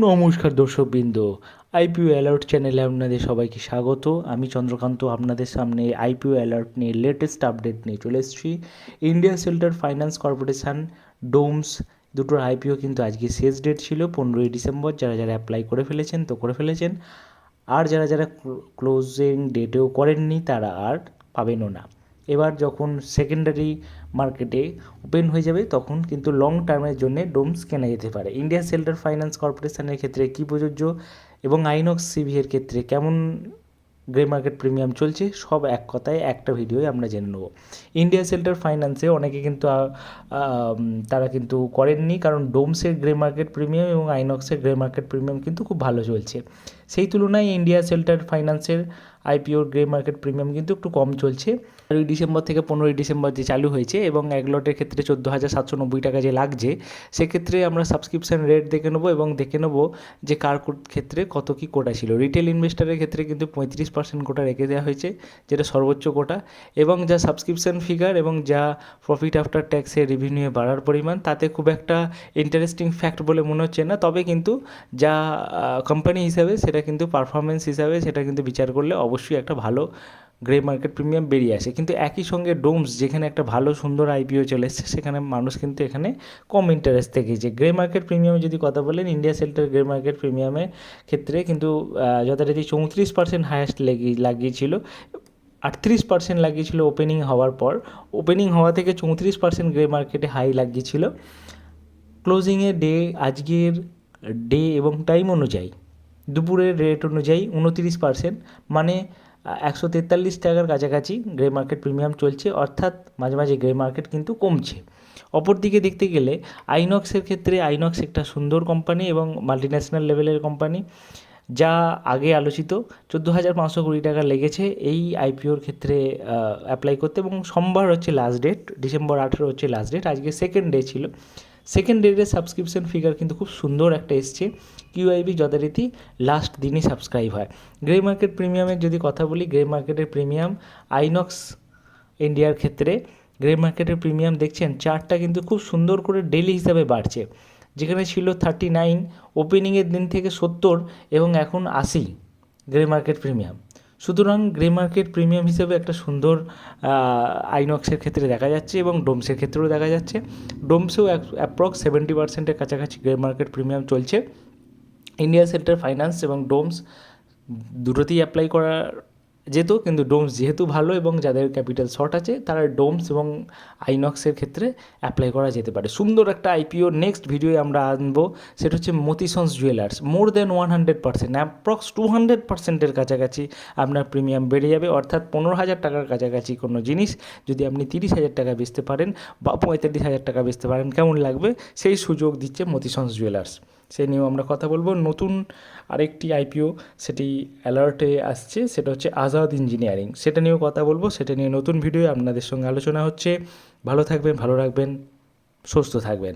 নমস্কার দর্শকবৃন্দ, IPO alert চ্যানেলে আপনাদের সবাইকে স্বাগত। আমি চন্দ্রকান্ত আপনাদের সামনে আইপিও অ্যালার্ট নিয়ে লেটেস্ট আপডেট নিয়ে চলে এসেছি। India shelter finance corporation domes দুটোর আইপিও কিন্তু আজকে শেষ ডেট ছিল 15ই ডিসেম্বর। যারা যারা অ্যাপ্লাই করে ফেলেছেন তো করে ফেলেছেন, আর যারা যারা ক্লোজিং ডেটেও করেননি তারা আর পাবেনও না। এবার যখন সেকেন্ডারি মার্কেটে ওপেন হয়ে যাবে তখন কিন্তু লং টার্মের জন্য ডোমস কেনা যেতে পারে। ইন্ডিয়া শেল্টার ফাইন্যান্স কর্পোরেশনের ক্ষেত্রে কী প্রযোজ্য এবং আইনক্স সিভিএর ক্ষেত্রে কেমন গ্রে মার্কেট প্রিমিয়াম চলছে, সব এক কথায় একটা ভিডিওয় আমরা জেনে নেব। ইন্ডিয়া শেল্টার ফাইন্যান্সে অনেকে কিন্তু তারা কিন্তু করেননি, কারণ ডোমসের গ্রে মার্কেট প্রিমিয়াম এবং আইনক্সের গ্রে মার্কেট প্রিমিয়াম কিন্তু খুব ভালো চলছে। সেই তুলনায় ইন্ডিয়া শেল্টার ফাইন্যান্সের আইপিওর গ্রে মার্কেট প্রিমিয়াম কিন্তু একটু কম চলছে। 15 ডিসেম্বর থেকে 15 ডিসেম্বর যে চালু হয়েছে এবং এক লটের ক্ষেত্রে 14,790 টাকা যে লাগছে, সেক্ষেত্রে আমরা সাবস্ক্রিপশান রেট দেখে নেবো এবং দেখে নেবো যে কার ক্ষেত্রে কত কী কোটা ছিল। রিটেল ইনভেস্টারের ক্ষেত্রে কিন্তু 35% কোটা রেখে দেওয়া হয়েছে, যেটা সর্বোচ্চ কোটা, এবং যা সাবস্ক্রিপশান ফিগার এবং যা প্রফিট আফটার ট্যাক্সের রেভিনিউ বাড়ার পরিমাণ, তাতে খুব একটা ইন্টারেস্টিং ফ্যাক্ট বলে মনে হচ্ছে না। তবে কিন্তু যা কোম্পানি হিসাবে সেটা কিন্তু পারফরমেন্স হিসাবে সেটা কিন্তু বিচার করলে অবশ্যই একটা ভালো গ্রে মার্কেট প্রিমিয়াম বেরিয়ে আসে। কিন্তু একই সঙ্গে ডোমস যেখানে একটা ভালো সুন্দর আইপিও চলে এসছে, সেখানে মানুষ কিন্তু এখানে কম ইন্টারেস্ট থেকেছে। গ্রে মার্কেট প্রিমিয়ামে যদি কথা বলেন, ইন্ডিয়া শেল্টার গ্রে মার্কেট প্রিমিয়ামের ক্ষেত্রে কিন্তু যথারীতি 34% হায়েস্ট লাগিয়েছিল, 38% লাগিয়েছিল ওপেনিং হওয়ার পর। ওপেনিং হওয়া থেকে 34% গ্রে মার্কেটে হাই লাগিয়েছিল। ক্লোজিংয়ের ডে, আজকের ডে এবং টাইম অনুযায়ী, দুপুরের রেট অনুযায়ী 29%, মানে 143 টাকার কাছাকাছি গ্রে মার্কেট প্রিমিয়াম চলছে, অর্থাৎ মাঝে মাঝে গ্রে মার্কেট কিন্তু কমছে। অপরদিকে দেখতে গেলে আইনক্সের ক্ষেত্রে, আইনক্স একটা সুন্দর কোম্পানি এবং মাল্টিন্যাশনাল লেভেলের কোম্পানি, যা আগে আলোচিত। 14,520 টাকা লেগেছে এই আইপিওর ক্ষেত্রে অ্যাপ্লাই করতে, এবং সোমবার হচ্ছে লাস্ট ডেট, ডিসেম্বর 18 হচ্ছে লাস্ট ডেট। আজকে সেকেন্ড ডে ছিল। সেকেন্ড ডেটের সাবস্ক্রিপশন ফিগার কিন্তু খুব সুন্দর একটা এসছে। কিউআইবি যথারীতি লাস্ট দিনই সাবস্ক্রাইব হয়। গ্রে মার্কেট প্রিমিয়ামের যদি কথা বলি, গ্রে মার্কেটের প্রিমিয়াম আইনক্স ইন্ডিয়ার ক্ষেত্রে গ্রে মার্কেটের প্রিমিয়াম দেখছেন চার্টটা কিন্তু খুব সুন্দর করে ডেলি হিসাবে বাড়ছে। যেখানে ছিল 39 ওপেনিংয়ের দিন থেকে 70 এবং এখন 80 গ্রে মার্কেট প্রিমিয়াম। সুতরাং গ্রে মার্কেট প্রিমিয়াম হিসেবে একটা সুন্দর আইনক্সের ক্ষেত্রে দেখা যাচ্ছে এবং ডোমসের ক্ষেত্রেও দেখা যাচ্ছে। ডোমসেও অ্যাপ্রক্স 70%-এর কাছাকাছি গ্রে মার্কেট প্রিমিয়াম চলছে। ইন্ডিয়া শেল্টার ফাইন্যান্স এবং ডোমস দুটোতেই অ্যাপ্লাই করা যেত, কিন্তু ডোমস যেহেতু ভালো এবং যাদের ক্যাপিটাল শর্ট আছে, তারা ডোমস এবং আইনক্সের ক্ষেত্রে অ্যাপ্লাই করা যেতে পারে। সুন্দর একটা আইপিও নেক্সট ভিডিওয়ে আমরা আনবো, সেটা হচ্ছে মতিসন্স জুয়েলার্স। মোর দ্যান 100%, অ্যাপ্রক্স 200%-এর কাছাকাছি আপনার প্রিমিয়াম বেড়ে যাবে, অর্থাৎ 15,000 টাকার কাছাকাছি কোনো জিনিস যদি আপনি 30,000 টাকা বেচতে পারেন বা 45,000 টাকা বেচতে পারেন, কেমন লাগবে, সেই সুযোগ দিচ্ছে মতিসন্স জুয়েলার্স। সেই নিয়েও আমরা কথা বলবো। নতুন আরেকটি আইপিও সেটি অ্যালার্টে আসছে, সেটা হচ্ছে আজাদ ইঞ্জিনিয়ারিং, সেটা নিয়েও কথা বলবো। সেটা নিয়ে নতুন ভিডিও আপনাদের সঙ্গে আলোচনা হচ্ছে। ভালো থাকবেন, ভালো রাখবেন, সুস্থ থাকবেন।